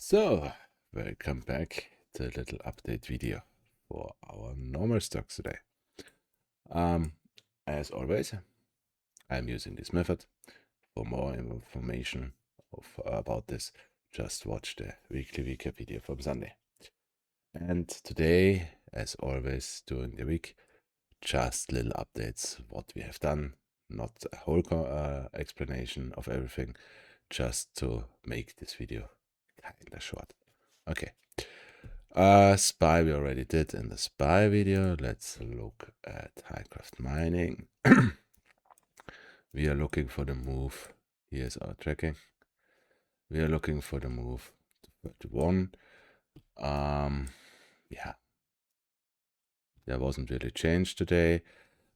So, welcome back to a little update video for our normal stocks today. As always, I'm using this method. For more information about this, just watch the weekly recap video from Sunday. And today, as always during the week, just little updates what we have done, not a whole explanation of everything, just to make this video kinda short. Okay. SPY we already did in the SPY video. Let's look at Highcraft mining. We are looking for the move. Here's our tracking. We are looking for the move to 31. Yeah, there wasn't really change today.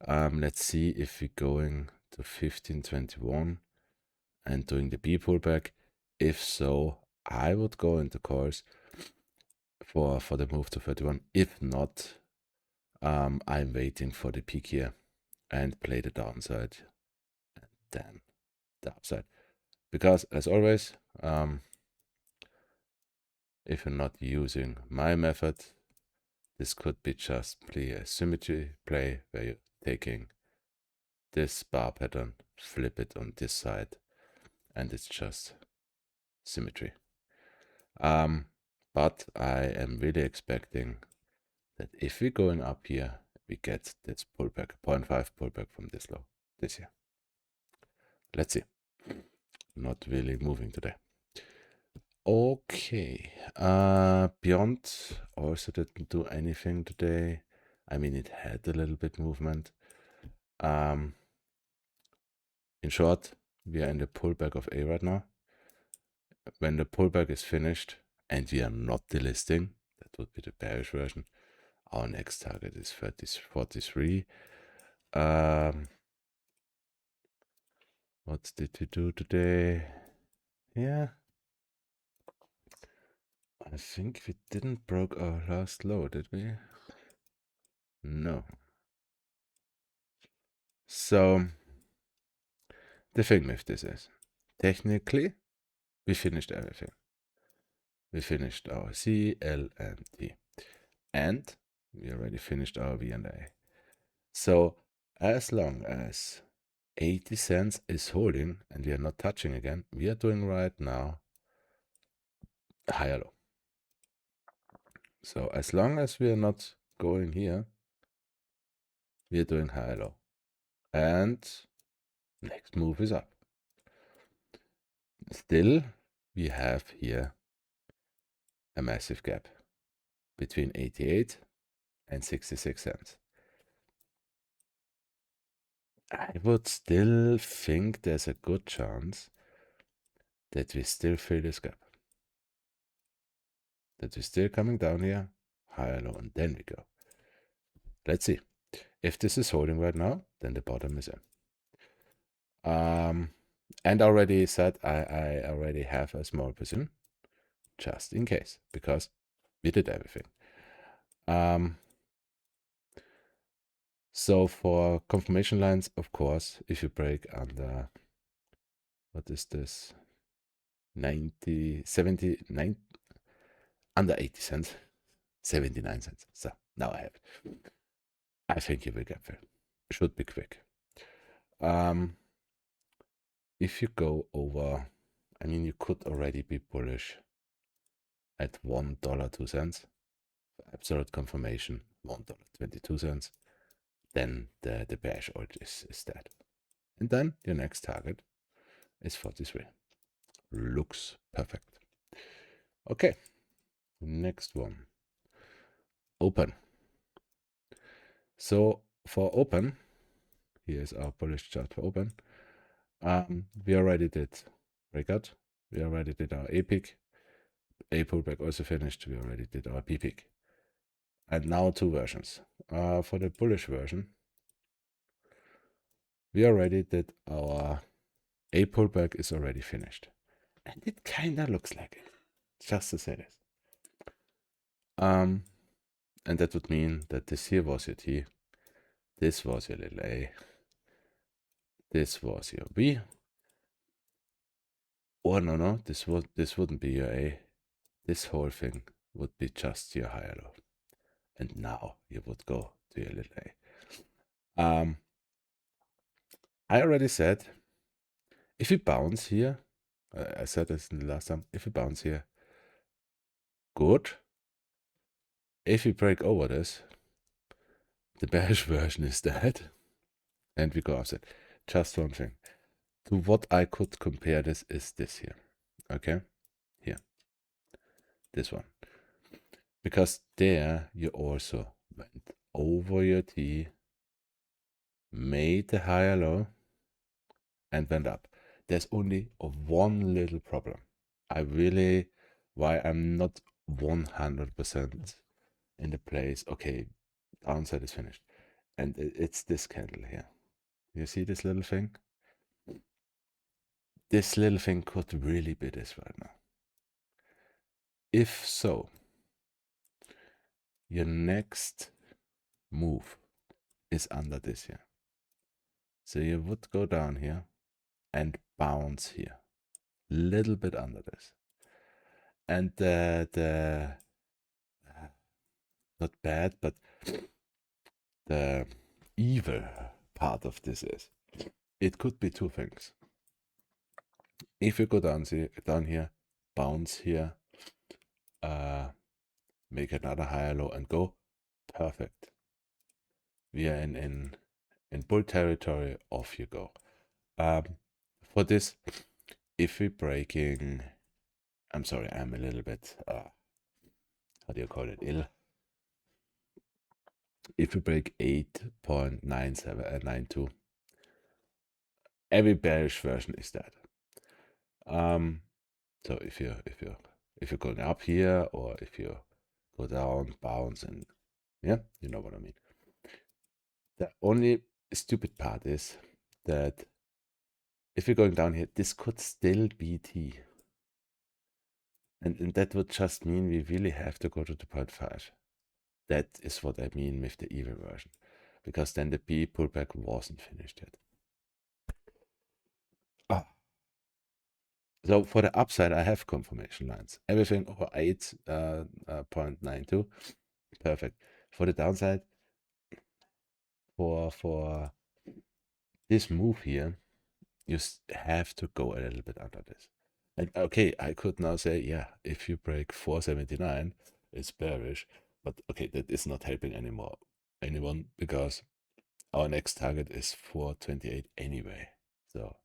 Let's see if we're going to 1521 and doing the B pullback. If so, I would go into calls for the move to 31. If not, I'm waiting for the peak here and play the downside and then the upside. Because as always, if you're not using my method, this could be just a symmetry play where you're taking this bar pattern, flip it on this side, and it's just symmetry. But I am really expecting that if we're going up here, we get this pullback, 0.5 pullback from this low this year. Let's see. Not really moving today. Okay. BYND also didn't do anything today. I mean, it had a little bit movement. In short, we are in the pullback of A right now. When the pullback is finished and we are not delisting, that would be the bearish version. Our next target is 43. What did we do today? Yeah, I think we didn't broke our last low, did we? No. So the thing with this is, technically, we finished everything. We finished our C, L, and T. And we already finished our BLNK. So as long as 80 cents is holding and we are not touching again, we are doing right now higher low. So as long as we are not going here, we are doing higher low. And next move is up. Still, we have here a massive gap between 88 and 66 cents. I would still think there's a good chance that we still fill this gap. That we're still coming down here, higher low, and then we go. Let's see. If this is holding right now, then the bottom is in. And already said I already have a small position, just in case, because we did everything. So for confirmation lines, of course, if you break under, what is this, 79, under 80 cents, 79 cents. So now I have it. I think you will get there. Should be quick. If you go over, I mean, you could already be bullish at $1.02. Absolute confirmation, $1.22. Then the bearish order is dead. And then your next target is 43. Looks perfect. Okay, next one. Open. So for open, here's our bullish chart for open. We already did breakout. We already did our A peak. A pullback also finished. We already did our B peak. And now two versions. For the bullish version, we already did our A pullback is already finished. And it kind of looks like it, just to say this. And that would mean that this here was your T, this was your little A, this was your B. Or no, this wouldn't be your A. this whole thing would be just your higher low. And now you would go to your little A. I already said, if we bounce here, I said this in the last time, if we bounce here, good. If we break over this, the bearish version is dead, and we go offset. Just one thing. To what I could compare this is this here. Okay? Here. This one. Because there you also went over your T, made the higher low, and went up. There's only one little problem. Why I'm not 100% in the place. Okay, downside is finished. And it's this candle here. You see this little thing? This little thing could really be this right now. If so, your next move is under this here. So you would go down here and bounce here. Little bit under this. And not bad, but the evil part of this is, it could be two things. If you go down here, bounce here, make another higher low and go, perfect. We are in bull territory, off you go. For this, if we're breaking, I'm sorry, I'm a little bit, how do you call it, ill. If we break 8.9792, every bearish version is that. So if you're going up here, or if you go down, bounce, and yeah, you know what I mean. The only stupid part is that if you're going down here, this could still be T. And that would just mean we really have to go to the 0.5. That is what I mean with the evil version. Because then the B pullback wasn't finished yet. So for the upside, I have confirmation lines. Everything over 8.92, perfect. For the downside, for this move here, you have to go a little bit under this. And okay, I could now say, yeah, if you break 479, it's bearish. But okay, that is not helping anyone, because our next target is 428 anyway. So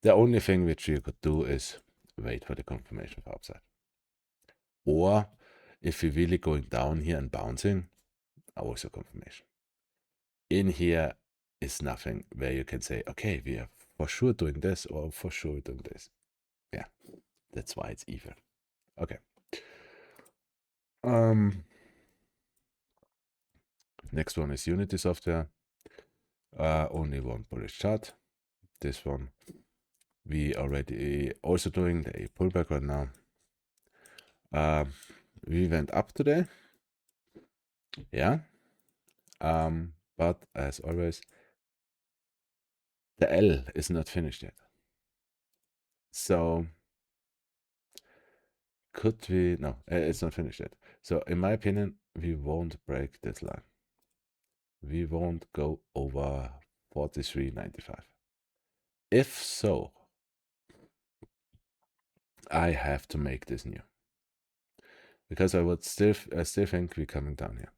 the only thing which you could do is wait for the confirmation of upside. Or if you're really going down here and bouncing, also confirmation. In here is nothing where you can say, okay, we are for sure doing this or for sure doing this. Yeah, that's why it's evil. Okay. Next one is UNITYSOFTWARE. Only one bullish chart. This one we already also doing the pullback right now. We went up today. Yeah. But as always, the L is not finished yet. So could we, no, it's not finished yet. So in my opinion, we won't break this line. We won't go over 43.95. If so, I have to make this new, because I still think we're coming down here.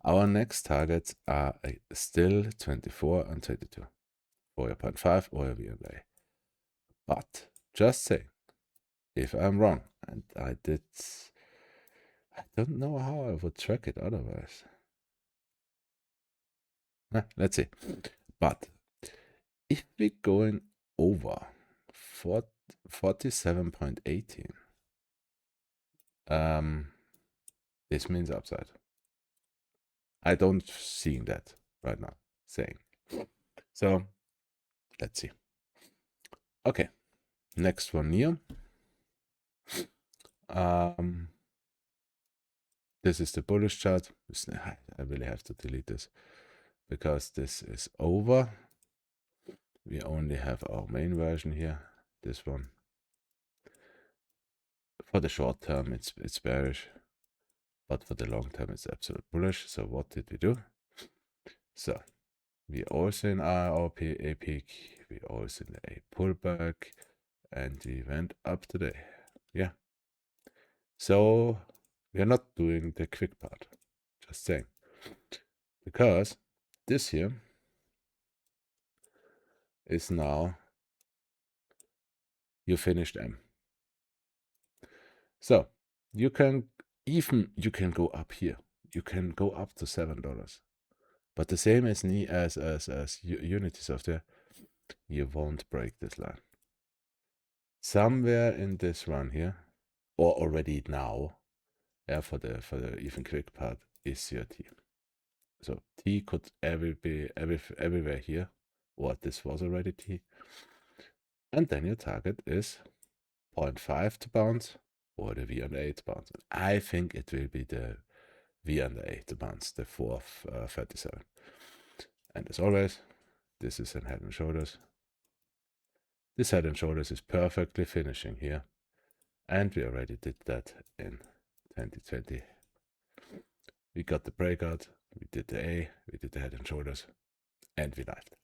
Our next targets are still 24 and 22 for your 0.5 or your BBBY. But just say, if I'm wrong, and I don't know how I would track it otherwise. Let's see. But if we're going over 47.18, this means upside. I don't see that right now, saying. So let's see. Okay, next one here. This is the bullish chart. I really have to delete this because this is over. We only have our main version here, this one. For the short term, it's bearish, but for the long term, it's absolute bullish. So what did we do? So we also in our A peak, we also in a pullback, and we went up today. Yeah. So we are not doing the quick part. Just saying. Because this here is now you finished M. So you can go up here. You can go up to $7. But the same as UNITYSOFTWARE, you won't break this line. Somewhere in this run here, or already now, for the even quick part, is your T. So T could be everywhere here, or this was already T. And then your target is 0.5 to bounce, or the V&A to bounce. I think it will be the V&A to bounce, the 437. And as always, this is a head and shoulders. This head and shoulders is perfectly finishing here. And we already did that in 2020. We got the breakout, we did the A, we did the head and shoulders, and we knifed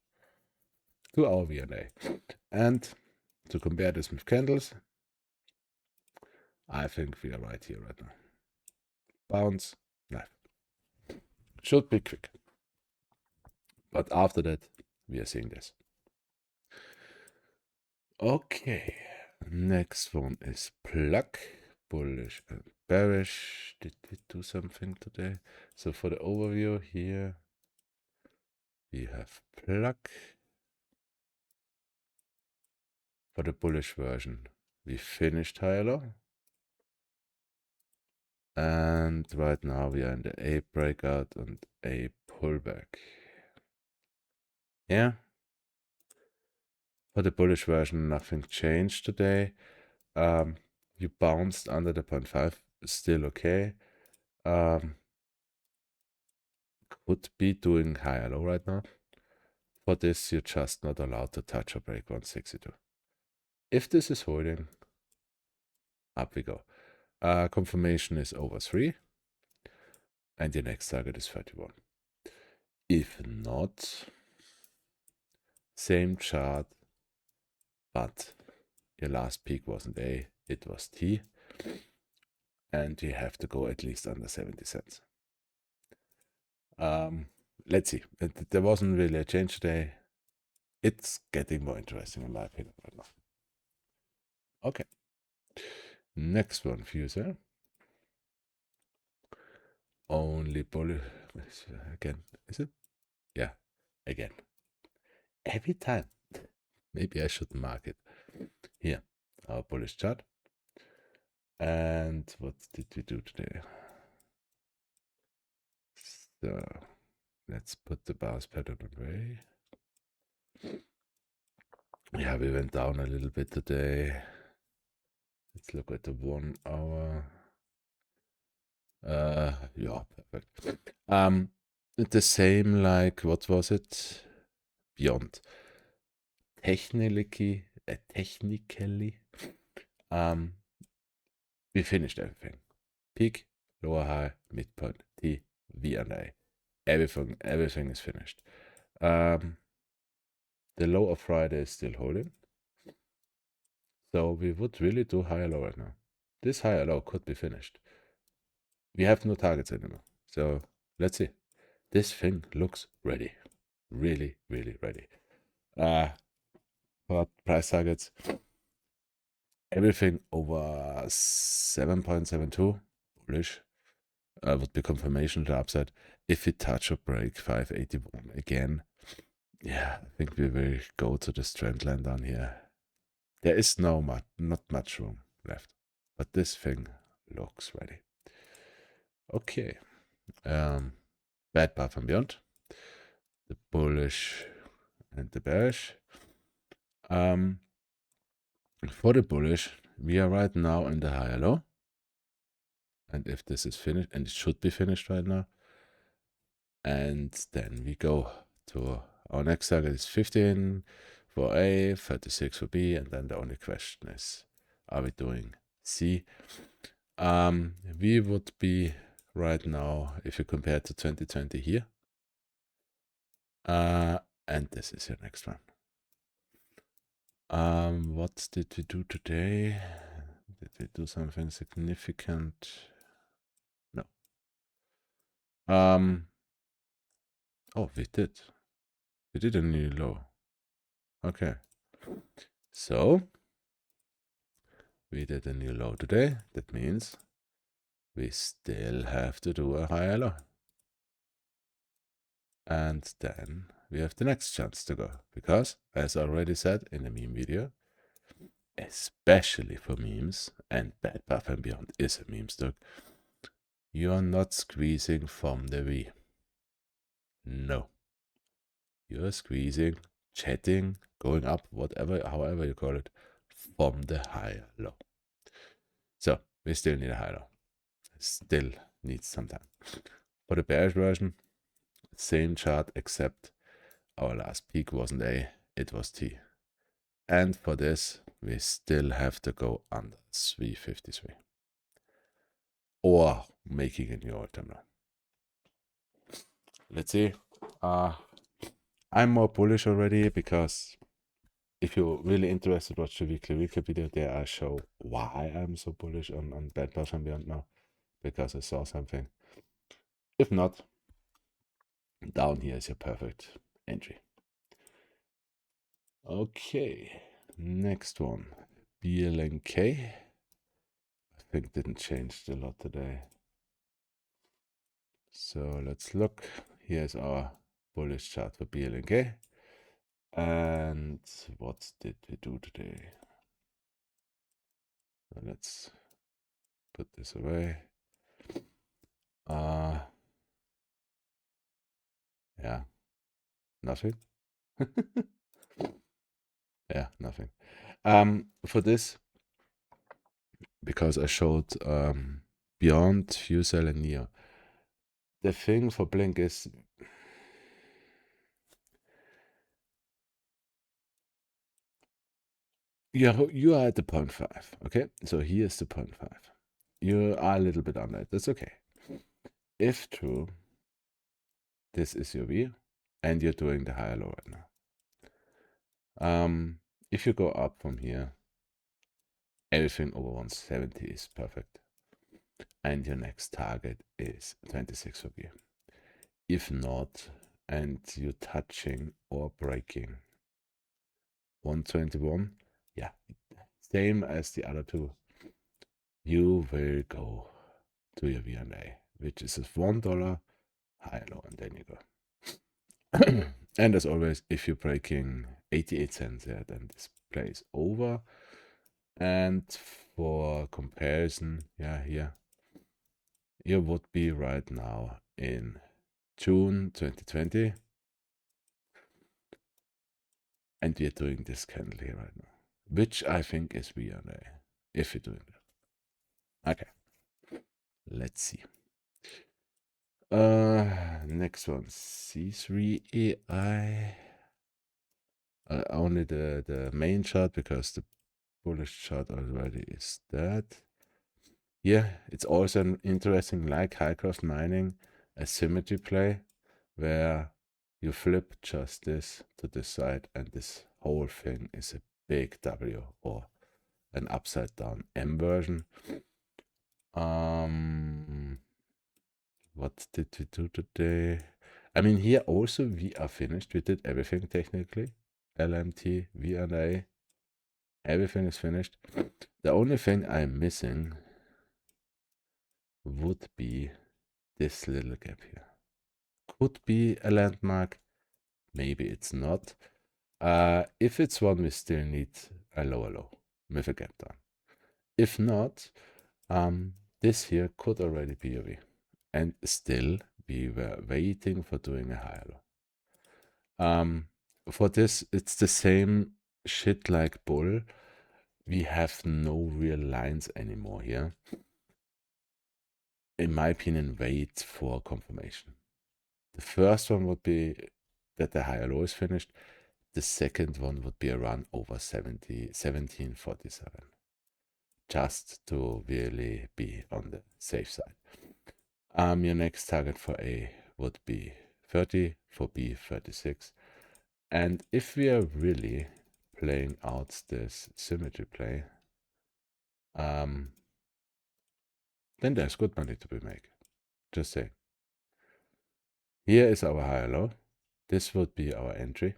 to our V&A. And to compare this with candles, I think we are right here right now. Bounce, knife. Should be quick. But after that, we are seeing this. Okay, next one is plug, bullish and bearish. Did we do something today? So for the overview here, we have plug. For the bullish version, we finished higher low. And right now we are in the A breakout and A pullback. Yeah. For the bullish version, nothing changed today. You bounced under the 0.5, still okay. Could be doing higher low right now. For this, you're just not allowed to touch or break 162. If this is holding, up we go. Confirmation is over 3. And your next target is 31. If not, same chart, but your last peak wasn't A, it was T. And you have to go at least under 70 cents. Let's see. There wasn't really a change today. It's getting more interesting in my opinion right now. Okay. Next one, Fuser. Only bullish. Again, is it? Yeah, again. Every time. Maybe I should mark it. Here, our bullish chart. And what did we do today? So let's put the bars pattern away. Yeah, we went down a little bit today. Let's look at the 1 hour. Yeah, perfect. The same like, what was it? BYND. Technically, we finished everything. Peak, lower high, midpoint, T, V and A. Everything is finished. The low of Friday is still holding. So we would really do higher low right now. This higher low could be finished. We have no targets anymore. So let's see. This thing looks ready. Really, really ready. For price targets, everything over 7.72 bullish would be confirmation to the upside. If we touch or break 581 again, yeah, I think we will go to this trend line down here. There is not much room left, but this thing looks ready. Okay, bad bar from beyond, the bullish and the bearish. For the bullish, we are right now in the higher low. And if this is finished, and it should be finished right now, and then we go to our next target is 15 for A, 36 for B, and then the only question is, are we doing see. We would be right now, if you compare to 2020 here, and this is your next one. What did we do today? Did we do something significant? No. Oh, we did. We did a new low. Okay. So we did a new low today. That means we still have to do a higher low. And then we have the next chance to go. Because, as I already said in the meme video, especially for memes, and Bed Bath & Beyond is a meme stock, you are not squeezing from the V. No. You are squeezing, chatting, going up, whatever, however you call it, from the higher low. So we still need a higher low. Still needs some time. For the bearish version, same chart, except our last peak wasn't A, it was T. And for this, we still have to go under 353. Or making a new all-time low. Let's see. I'm more bullish already because if you're really interested, watch the weekly recap video. There I show why I'm so bullish on Bed Bath & Beyond now. Because I saw something. If not, down here is your perfect entry. Okay, next one. BLNK. I think didn't change a lot today. So let's look. Here's our bullish chart for BLNK. And what did we do today? Let's put this away. Yeah, nothing. Yeah, nothing. For this, because I showed Beyond, FCEL, and Neo. The thing for Blink is you are at the 0.5, okay? So here's the 0.5. You are a little bit under it. That's okay. If true, this is your V, and you're doing the higher low right now. If you go up from here, everything over 170 is perfect. And your next target is 26 for V. If not, and you're touching or breaking 121, yeah, same as the other two, you will go to your BYND, which is $1 higher low, and then you go. And as always, if you're breaking 88 cents, yeah, then this plays over. And for comparison, yeah, here you would be right now in June 2020, and we are doing this candle here right now, which I think is BYND, if you're doing that. Okay, let's see. Next one, C3AI. Only the main chart, because the bullish chart already is that. Yeah, it's also an interesting, like high cost mining, a symmetry play where you flip just this to this side, and this whole thing is a big W, or an upside down M version. What did we do today? I mean, here also we are finished. We did everything technically. LMT, V&A, everything is finished. The only thing I'm missing would be this little gap here. Could be a landmark, maybe it's not. If it's one, we still need a lower low with a gap down. If not, this here could already be a V. And still, we were waiting for doing a higher low. For this, it's the same shit like bull. We have no real lines anymore here. In my opinion, wait for confirmation. The first one would be that the higher low is finished. The second one would be a run over 1747. just to really be on the safe side. Your next target for A would be 30, for B 36. And if we are really playing out this symmetry play, then there's good money to be made. Just saying. Here is our higher low. This would be our entry.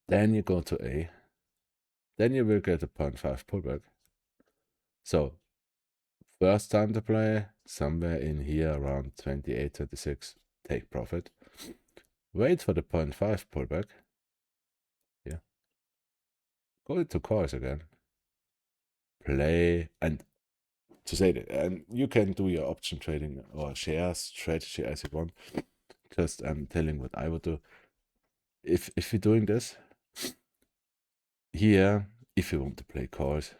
Then you go to A. Then you will get a 0.5 pullback. So first time to play, somewhere in here around 28, 26, take profit. Wait for the 0.5 pullback. Yeah. Go into calls again. Play, and to say that, and you can do your option trading or shares strategy as you want. Just I'm telling what I would do. If you're doing this here, if you want to play calls,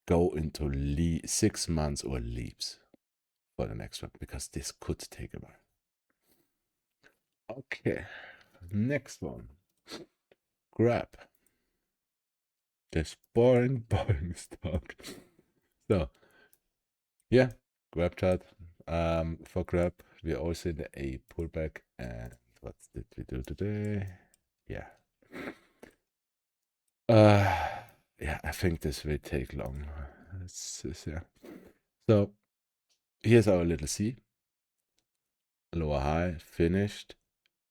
go into 6 months or leaps for the next one, because this could take a while. Okay, next one. Grab. This boring stock. So yeah, grab chart. For grab, we also in the A pullback. And what did we do today? Yeah. Yeah, I think this will take long. Yeah. So here's our little C. Lower high, finished.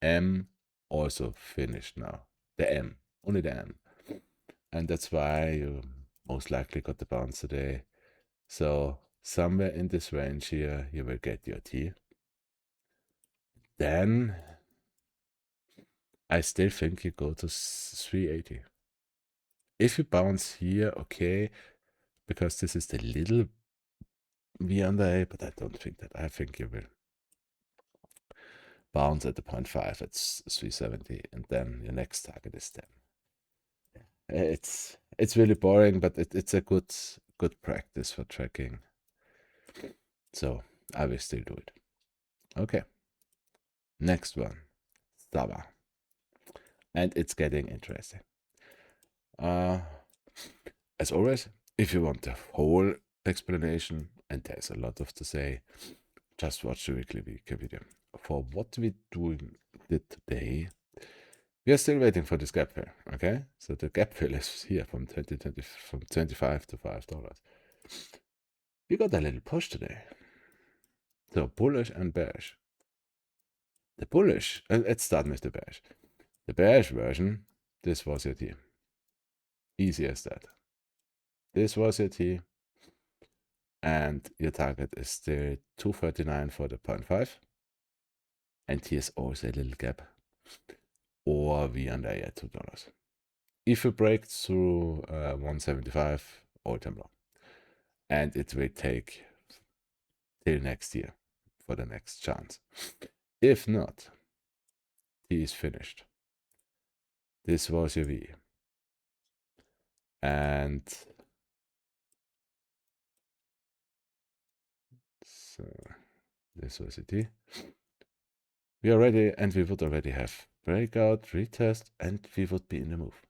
M also finished now. The M, only the M. And that's why you most likely got the bounce today. So somewhere in this range here, you will get your T. Then I still think you go to 380. If you bounce here, okay, because this is the little V under A, but I don't think that. I think you will bounce at the 0.5 at 370, and then your next target is 10. It's really boring, but it's a good practice for tracking. So I will still do it. Okay. Next one, SAVA. And it's getting interesting. As always, if you want the whole explanation, and there's a lot of to say, just watch the weekly video. For what we did today, we are still waiting for this gap fill. Okay, so the gap fill is here from 25 to $5. We got a little push today. So bullish and bearish. The bullish, let's start with the bearish. The bearish version, this was your T. Easy as that. This was your T. And your target is still 239 for the 0.5. And here's also a little gap. Or V under A at $2. If you break through 175, all-time low. And it will take till next year for the next chance. If not, T is finished. This was your V. And so this was a T. We are ready, and we would already have breakout, retest, and we would be in the move.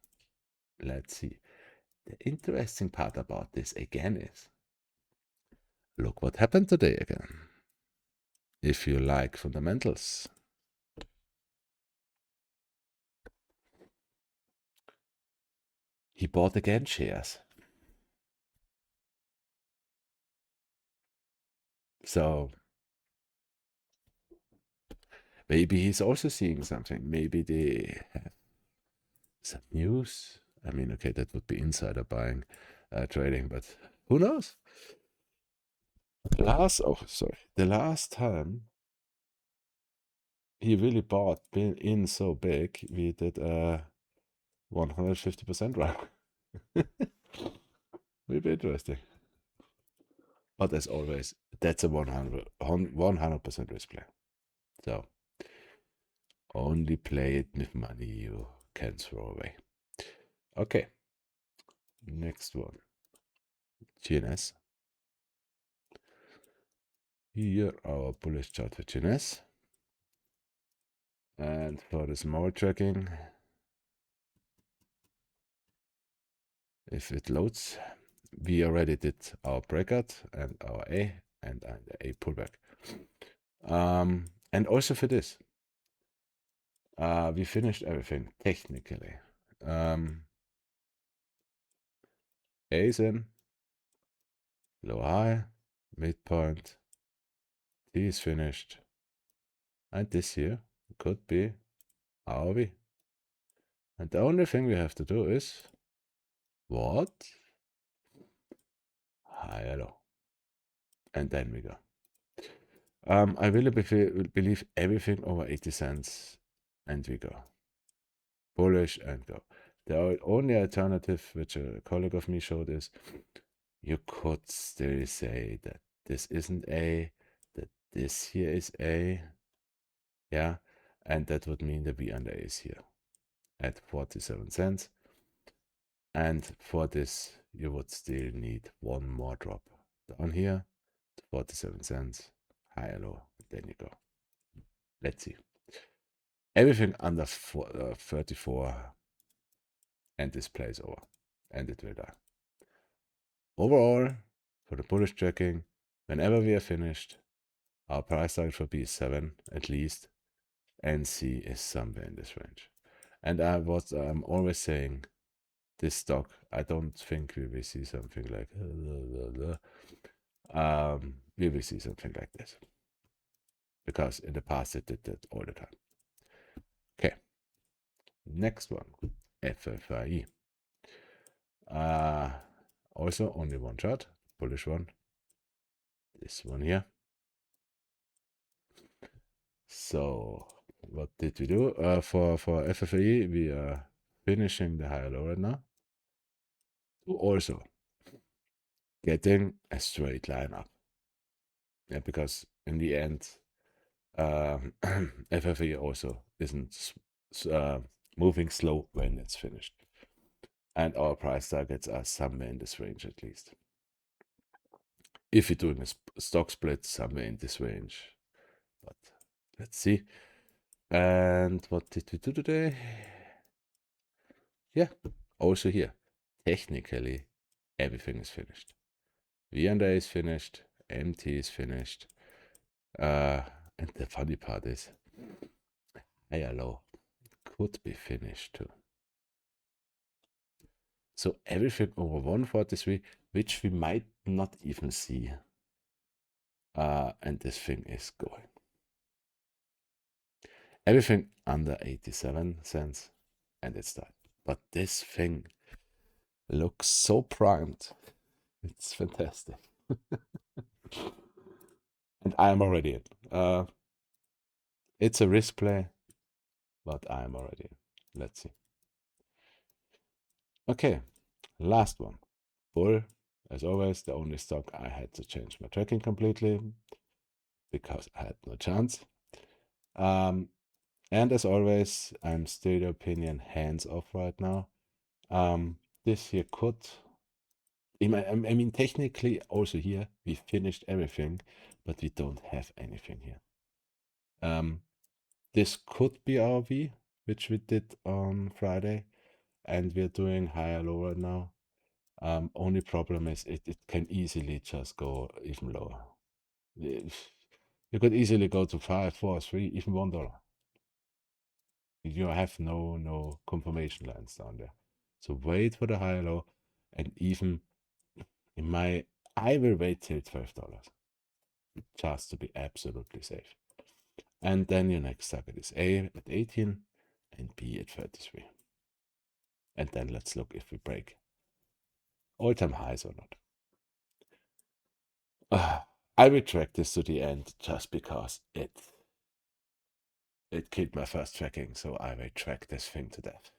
Let's see. The interesting part about this again is, look what happened today again. If you like fundamentals. He bought again shares. So maybe he's also seeing something. Maybe they have some news. I mean, okay, that would be insider buying, trading, but who knows? The last time he really bought in so big, we did a 150% run. Will be interesting. But as always, that's a 100% risk play. So only play it with money you can throw away. Okay. Next one. GNS. Here our bullish chart for GNS. And for the small tracking, if it loads, we already did our breakout and our A and a pullback. And also for this, we finished everything technically. A is in, low high, midpoint, T is finished, and this here could be our V. And the only thing we have to do is what? High, low. And then we go. I really believe everything over 80 cents, and we go. Bullish and go. The only alternative, which a colleague of me showed, is you could still say that this isn't A, that this here is A, yeah, and that would mean the B under A is here at 47 cents. And for this, you would still need one more drop down here to 47 cents, higher, low, then you go. Let's see. Everything under 34, and this plays over, and it will die. Overall, for the bullish tracking, whenever we are finished, our price target for B is 7 at least, and C is somewhere in this range. And I'm always saying, this stock, I don't think we will see something like we will see something like this, because in the past it did that all the time. Okay, next one, FFAI. Also only one chart, bullish one, this one here. So what did we do? For FFAI, we are finishing the higher low right now, to also getting a straight line up. Yeah, because in the end, FFAI also isn't moving slow when it's finished. And our price targets are somewhere in this range at least. If you're doing a stock split, somewhere in this range. But let's see. And what did we do today? Yeah, also here, technically, everything is finished. V&A is finished, MT is finished. And the funny part is, higher low could be finished too. So everything over 143, which we might not even see. And this thing is going. Everything under 87 cents, and it's that. But this thing looks so primed. It's fantastic. And I'm already in. It's a risk play, but I'm already in. Let's see. Okay, last one. Bull, as always, the only stock I had to change my tracking completely because I had no chance. And as always, I'm still the opinion hands off right now. This here could, I mean, technically also here, we finished everything, but we don't have anything here. This could be our V, which we did on Friday, and we're doing higher low right now. Only problem is it can easily just go even lower. You could easily go to 5, 4, 3, even $1. You have no confirmation lines down there. So wait for the higher low, and even I will wait till $12 just to be absolutely safe. And then your next target is A at 18 and B at 33. And then let's look if we break all-time highs or not. I will track this to the end just because it killed my first tracking, so I will track this thing to death.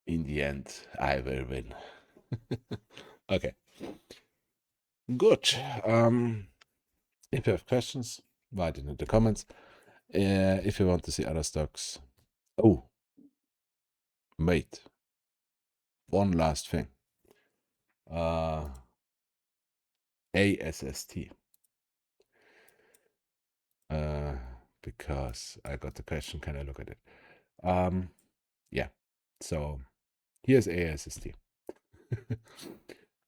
In the end, I will win. Okay. Good. If you have questions, write it in the comments. If you want to see other stocks. Oh, wait. One last thing. ASST. Because I got the question, can I look at it? Yeah. So here's ASST.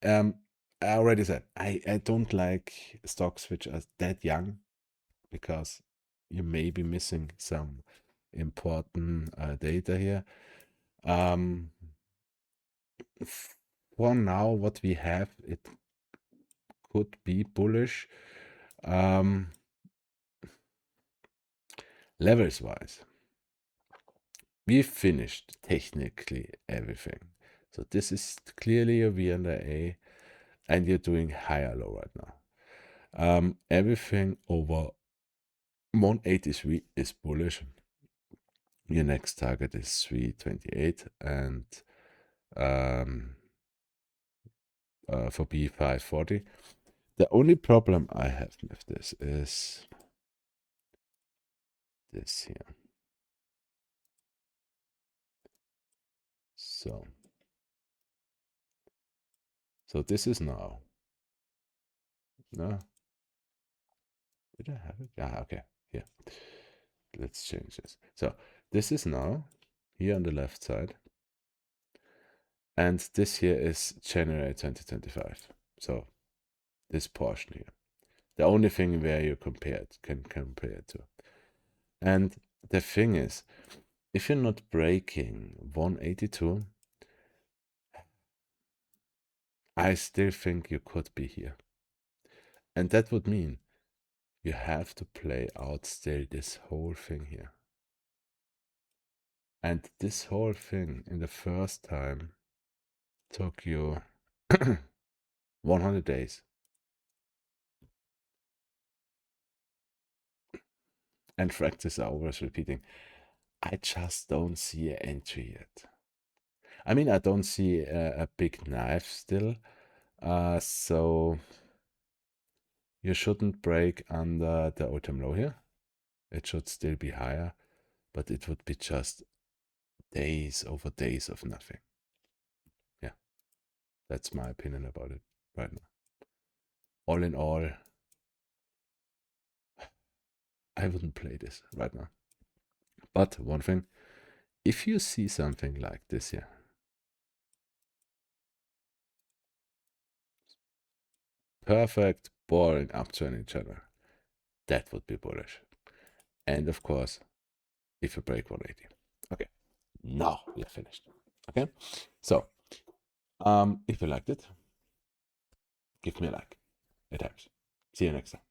I already said I don't like stocks which are that young, because you may be missing some important data here. For now, what we have, it could be bullish. Levels wise, we finished technically everything. So this is clearly a BLNK, and you're doing higher low right now. Everything over 183 is bullish. Your next target is 328, and for B540. The only problem I have with this is this here. So this is now. No, did I have it? Ah, okay. Here, let's change this. So this is now here on the left side, and this here is January 2025. So this portion here, the only thing where you can compare it to. And the thing is, if you're not breaking 182, I still think you could be here. And that would mean you have to play out still this whole thing here. And this whole thing in the first time took you 100 days. And Fractals are always repeating. I just don't see an entry yet. I mean, I don't see a big knife still. So you shouldn't break under the all-time low here. It should still be higher, but it would be just days over days of nothing. Yeah, that's my opinion about it right now. All in all, I wouldn't play this right now. But one thing, if you see something like this here, perfect, boring uptrending channel, that would be bullish. And of course, if you break 180. Okay, now we are finished. Okay, so if you liked it, give me a like. It helps. See you next time.